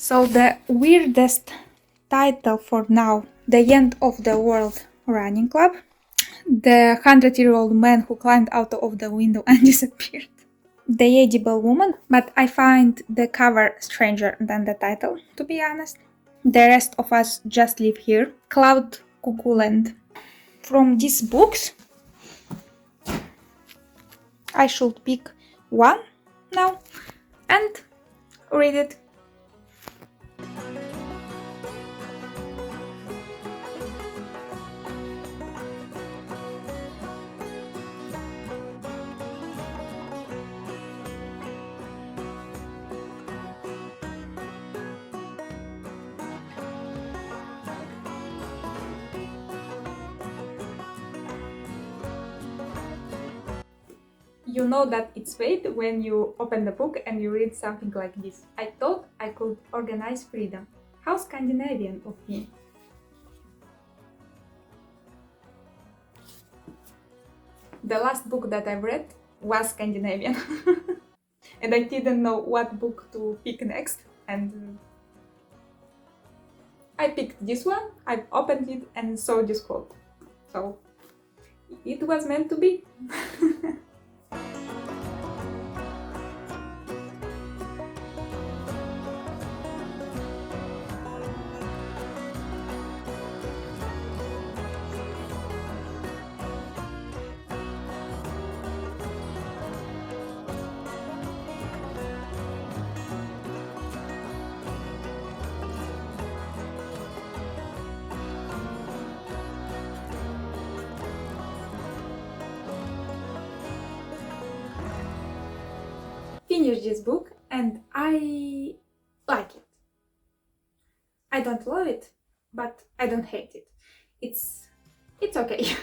So the weirdest title for now, The End of the World Running Club, The 100-Year-Old Man Who Climbed Out of the Window and Disappeared, The Edible Woman, but I find the cover stranger than the title, to be honest. The Rest of Us Just Live Here, Cloud Cuckoo Land. From these books, I should pick one now and read it. You know that it's fate when you open the book and you read something like this. I thought I could organize freedom. How Scandinavian of me. The last book that I read was Scandinavian. And I didn't know what book to pick next. And I picked this one, I opened it and saw this quote. So it was meant to be. Finished this book and I like it. I don't love it, but I don't hate it. It's okay.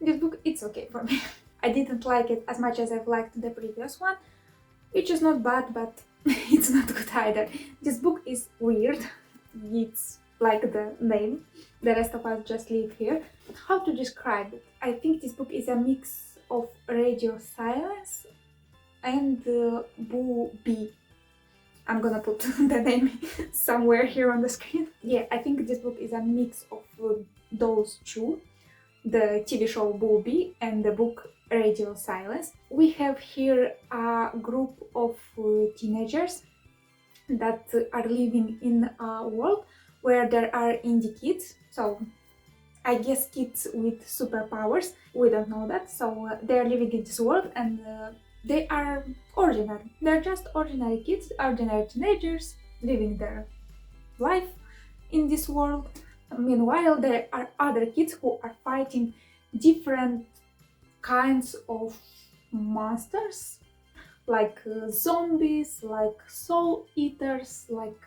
This book, it's okay for me. I didn't like it as much as I've liked the previous one, which is not bad, but it's not good either. This book is weird. It's like the name. The Rest of Us Just Live Here. How to describe it? I think this book is a mix of radio silence and Bookish. I'm gonna put the name somewhere here on the screen. Yeah, I think this book is a mix of those two, the TV show Bookish and the book Radio Silence. We have here a group of teenagers that are living in a world where there are indie kids, so I guess kids with superpowers. We don't know that, so they're living in this world and they are ordinary. They're just ordinary kids, ordinary teenagers living their life in this world. Meanwhile, there are other kids who are fighting different kinds of monsters, like zombies, like soul eaters, like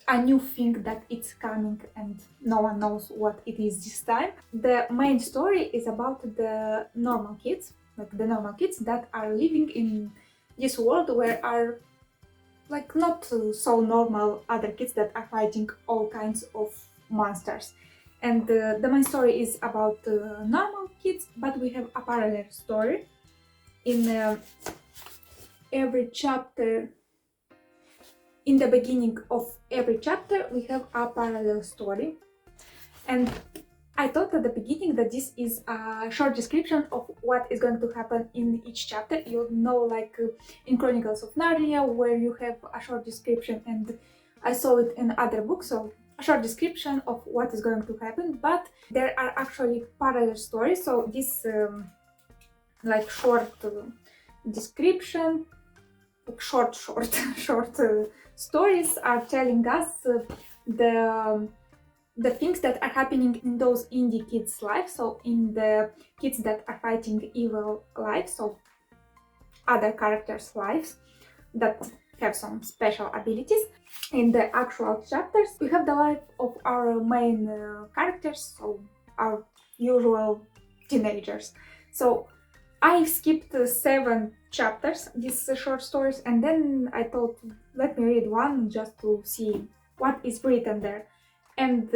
a new thing that it's coming and no one knows what it is this time. The main story is about the normal kids, like the normal kids that are living in this world where are like not so normal other kids that are fighting all kinds of monsters. And the main story is about normal kids, but we have a parallel story. In every chapter, in the beginning of every chapter, we have a parallel story. And I thought at the beginning that this is a short description of what is going to happen in each chapter. You know, like in Chronicles of Narnia, where you have a short description, and I saw it in other books, so a short description of what is going to happen, but there are actually parallel stories. So this like short description, like short stories are telling us the things that are happening in those indie kids' lives, so in the kids that are fighting evil lives, so other characters' lives that have some special abilities. In the actual chapters, we have the life of our main characters, so our usual teenagers. So I skipped 7 chapters, these short stories, and then I thought, let me read one just to see what is written there. And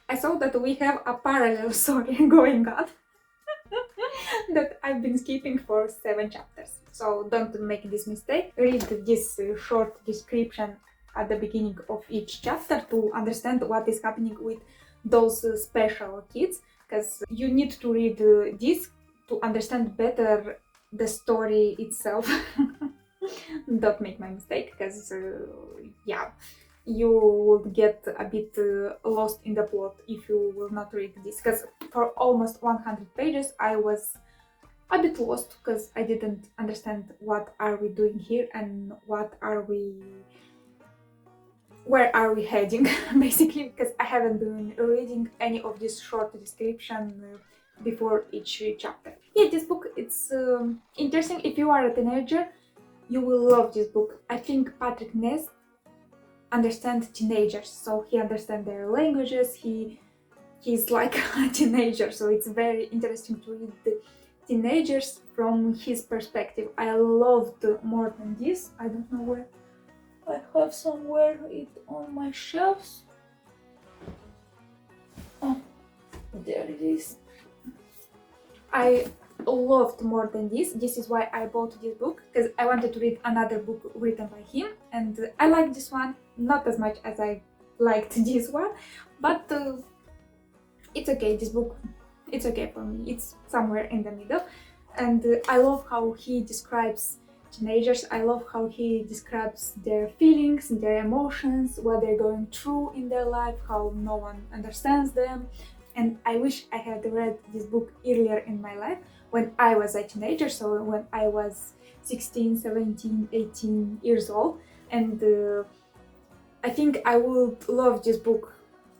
I saw that we have a parallel story going on that I've been skipping for 7 chapters. So don't make this mistake. Read this short description at the beginning of each chapter to understand what is happening with those special kids, because you need to read this to understand better the story itself. Don't make my mistake, because yeah, you will get a bit lost in the plot if you will not read this, because for almost 100 pages I was a bit lost, because I didn't understand what are we doing here and where are we heading, basically, because I haven't been reading any of this short description before each chapter. Yeah, this book, it's interesting. If you are a teenager, you will love this book. I think Patrick Ness understands teenagers, so he understands their languages. He's like a teenager, so it's very interesting to read the teenagers from his perspective. I loved More Than This. I don't know where I have somewhere it on my shelves. Oh, there it is. I loved More Than This. This is why I bought this book, because I wanted to read another book written by him, and I like this one not as much as I liked this one, but it's okay. This book, it's okay for me. It's somewhere in the middle, and I love how he describes teenagers. I love how he describes their feelings, their emotions, what they're going through in their life, how no one understands them. And I wish I had read this book earlier in my life, when I was a teenager, so when I was 16, 17, 18 years old. And I think I would love this book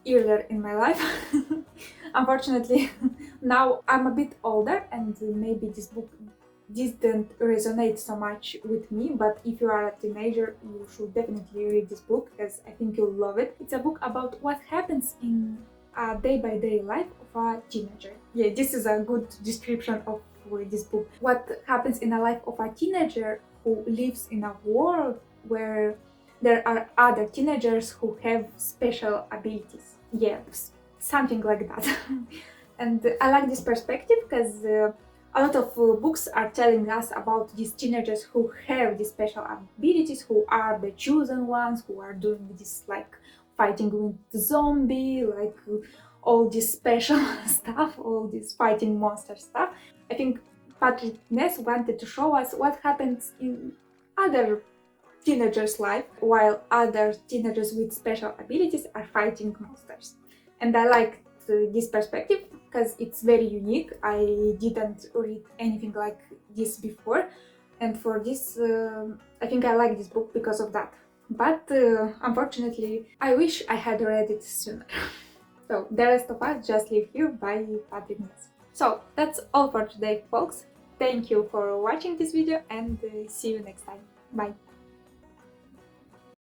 earlier in my life. Unfortunately, now I'm a bit older, and maybe this didn't resonate so much with me, but if you are a teenager, you should definitely read this book, because I think you'll love it. It's a book about what happens in a day-by-day life of a teenager. Yeah, this is a good description of this book. What happens in a life of a teenager who lives in a world where there are other teenagers who have special abilities. Yeah, something like that. And I like this perspective, because a lot of books are telling us about these teenagers who have these special abilities, who are the chosen ones, who are doing this, like fighting with the zombie, like all this special stuff, all this fighting monster stuff. I think Patrick Ness wanted to show us what happens in other teenagers' life, while other teenagers with special abilities are fighting monsters. And I like this perspective, because it's very unique. I didn't read anything like this before, and for this I think I like this book because of that. But unfortunately, I wish I had read it sooner. So The Rest of Us Just Live Here by Patrick Ness. So that's all for today, folks. Thank you for watching this video, and see you next time. Bye!